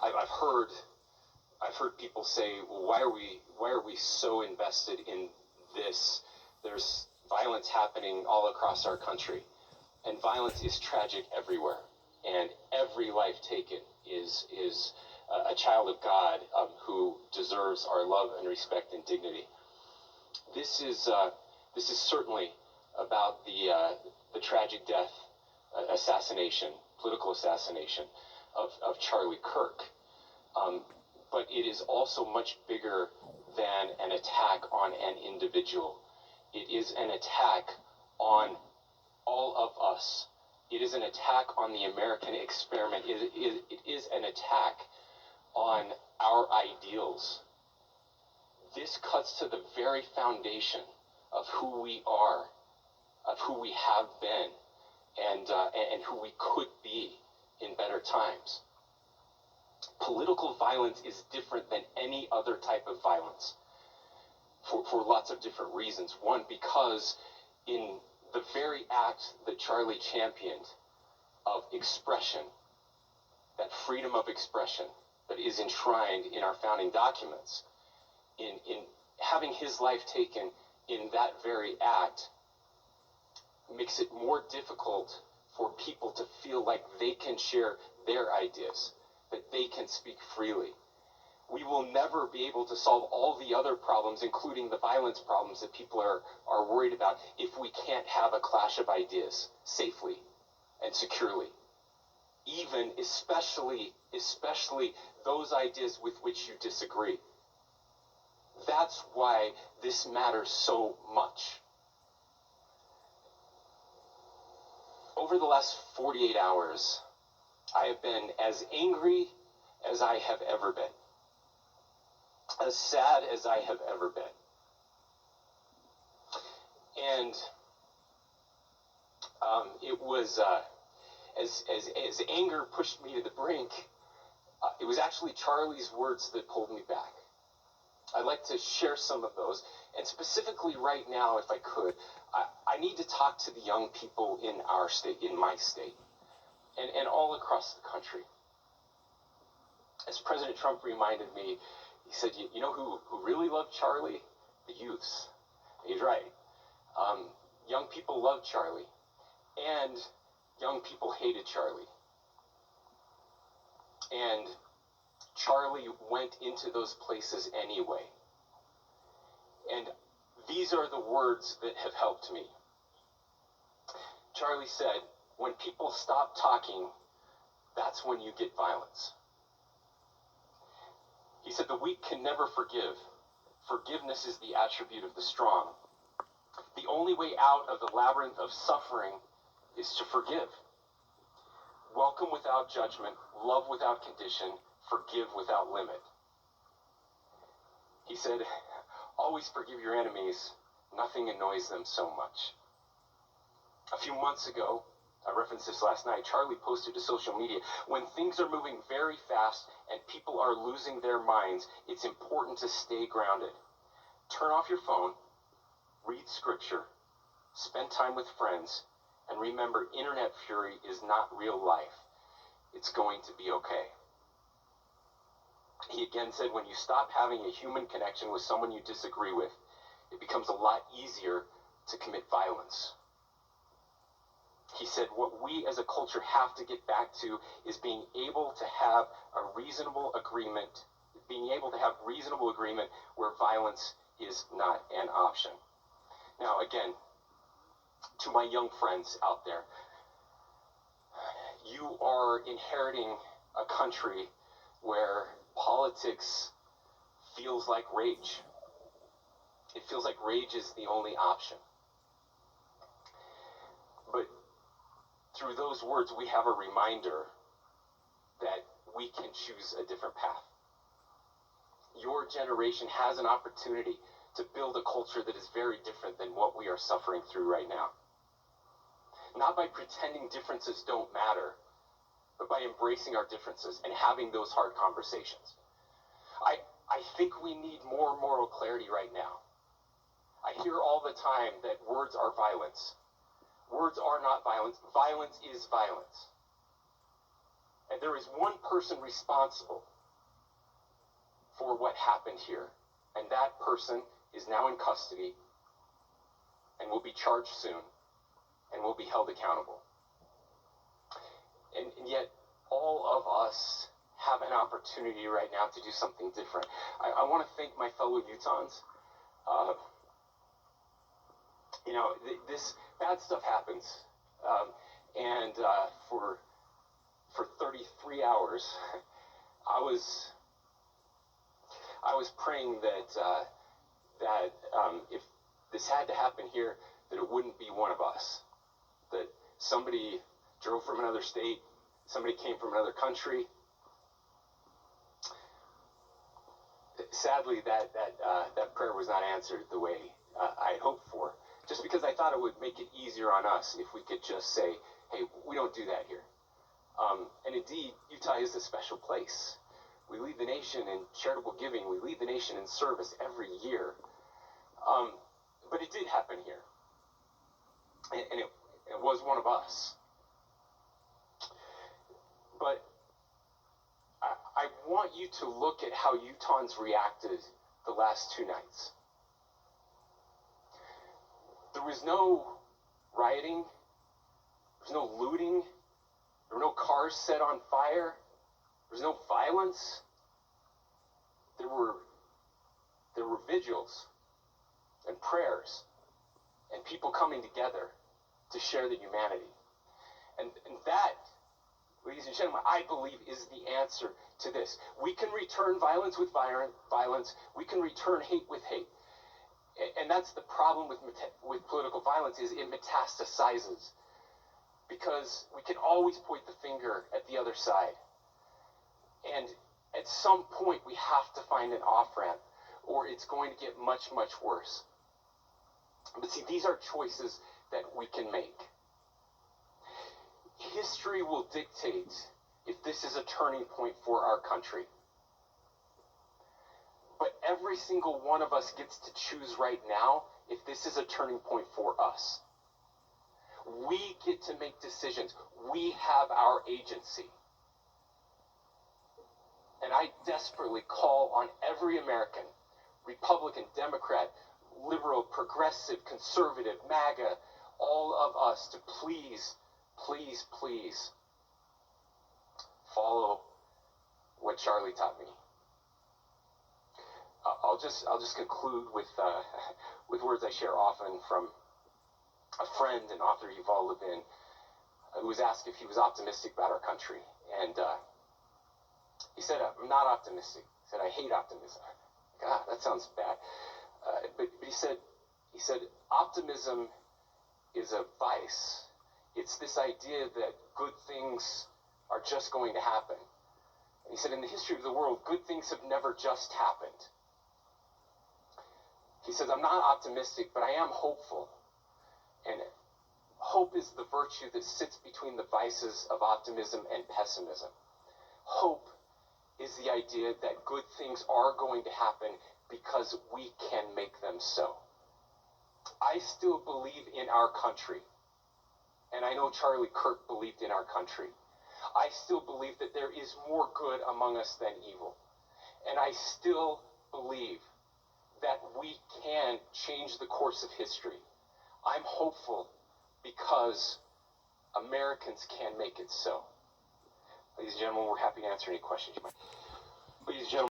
I've heard people say, well, why are we so invested in this? There's violence happening all across our country, and violence is tragic everywhere, and every life taken is a child of God who deserves our love and respect and dignity. This is certainly about the tragic death, political assassination of Charlie Kirk. But it is also much bigger than an attack on an individual. It is an attack on all of us. It is an attack on the American experiment. It is an attack on our ideals. This cuts to the very foundation of who we are, of who we have been, and who we could be in better times. Political violence is different than any other type of violence for lots of different reasons. One, because in the very act that Charlie championed of expression, that freedom of expression that is enshrined in our founding documents, in having his life taken in that very act, makes it more difficult for people to feel like they can share their ideas, that they can speak freely. We will never be able to solve all the other problems, including the violence problems that people are worried about, if we can't have a clash of ideas safely and securely. Especially those ideas with which you disagree. That's why this matters so much. Over the last 48 hours, I have been as angry as I have ever been, as sad as I have ever been. And it was, as anger pushed me to the brink, it was actually Charlie's words that pulled me back. I'd like to share some of those. And specifically right now, if I could, I need to talk to the young people in our state, in my state, and all across the country. As President Trump reminded me, he said, you know who really loved Charlie? The youths. He's right. Young people loved Charlie, and young people hated Charlie. And Charlie went into those places anyway. And these are the words that have helped me. Charlie said, when people stop talking, that's when you get violence. He said, the weak can never forgive. Forgiveness is the attribute of the strong. The only way out of the labyrinth of suffering is to forgive. Welcome without judgment, love without condition, forgive without limit. He said, always forgive your enemies. Nothing annoys them so much. A few months ago, I referenced this last night, Charlie posted to social media, when things are moving very fast and people are losing their minds, it's important to stay grounded. Turn off your phone, read scripture, spend time with friends, and remember, internet fury is not real life. It's going to be okay. He again said, when you stop having a human connection with someone you disagree with, it becomes a lot easier to commit violence. He said, what we as a culture have to get back to is being able to have a reasonable agreement, where violence is not an option. Now, again, to my young friends out there, you are inheriting a country where politics feels like rage. It feels like rage is the only option. But through those words, we have a reminder that we can choose a different path. Your generation has an opportunity to build a culture that is very different than what we are suffering through right now. Not by pretending differences don't matter, but by embracing our differences and having those hard conversations. I think we need more moral clarity right now. I hear all the time that words are violence. Words are not violence. Violence is violence. And there is one person responsible for what happened here. And that person is now in custody and will be charged soon and will be held accountable. And yet, all of us have an opportunity right now to do something different. I want to thank my fellow Utahns. This bad stuff happens. For 33 hours, I was praying that if this had to happen here, that it wouldn't be one of us. That somebody drove from another state, somebody came from another country. Sadly, that prayer was not answered the way I had hoped for. Just because I thought it would make it easier on us if we could just say, hey, we don't do that here. And indeed, Utah is a special place. We lead the nation in charitable giving. We lead the nation in service every year. But it did happen here. And it was one of us. But I want you to look at how Utahns reacted the last 2 nights. There was no rioting. There was no looting. There were no cars set on fire. There was no violence. There were vigils and prayers and people coming together to share the humanity. And that, ladies and gentlemen, I believe is the answer to this. We can return violence with violence. We can return hate with hate. And that's the problem with political violence, is it metastasizes. Because we can always point the finger at the other side. And at some point, we have to find an off-ramp, or it's going to get much, much worse. But see, these are choices that we can make. History will dictate if this is a turning point for our country. But every single one of us gets to choose right now if this is a turning point for us. We get to make decisions. We have our agency. And I desperately call on every American, Republican, Democrat, liberal, progressive, conservative, MAGA, all of us to please, please, please follow what Charlie taught me. I'll just conclude with words I share often from a friend and author Yuval Levin, who was asked if he was optimistic about our country. And he said, I'm not optimistic. He said, I hate optimism. God, that sounds bad. But he said, optimism is a vice. It's this idea that good things are just going to happen. And he said, in the history of the world, good things have never just happened. He says, I'm not optimistic, but I am hopeful. And hope is the virtue that sits between the vices of optimism and pessimism. Hope is the idea that good things are going to happen because we can make them so. I still believe in our country. And I know Charlie Kirk believed in our country. I still believe that there is more good among us than evil. And I still believe that we can change the course of history. I'm hopeful because Americans can make it so. Ladies and gentlemen, we're happy to answer any questions you might have.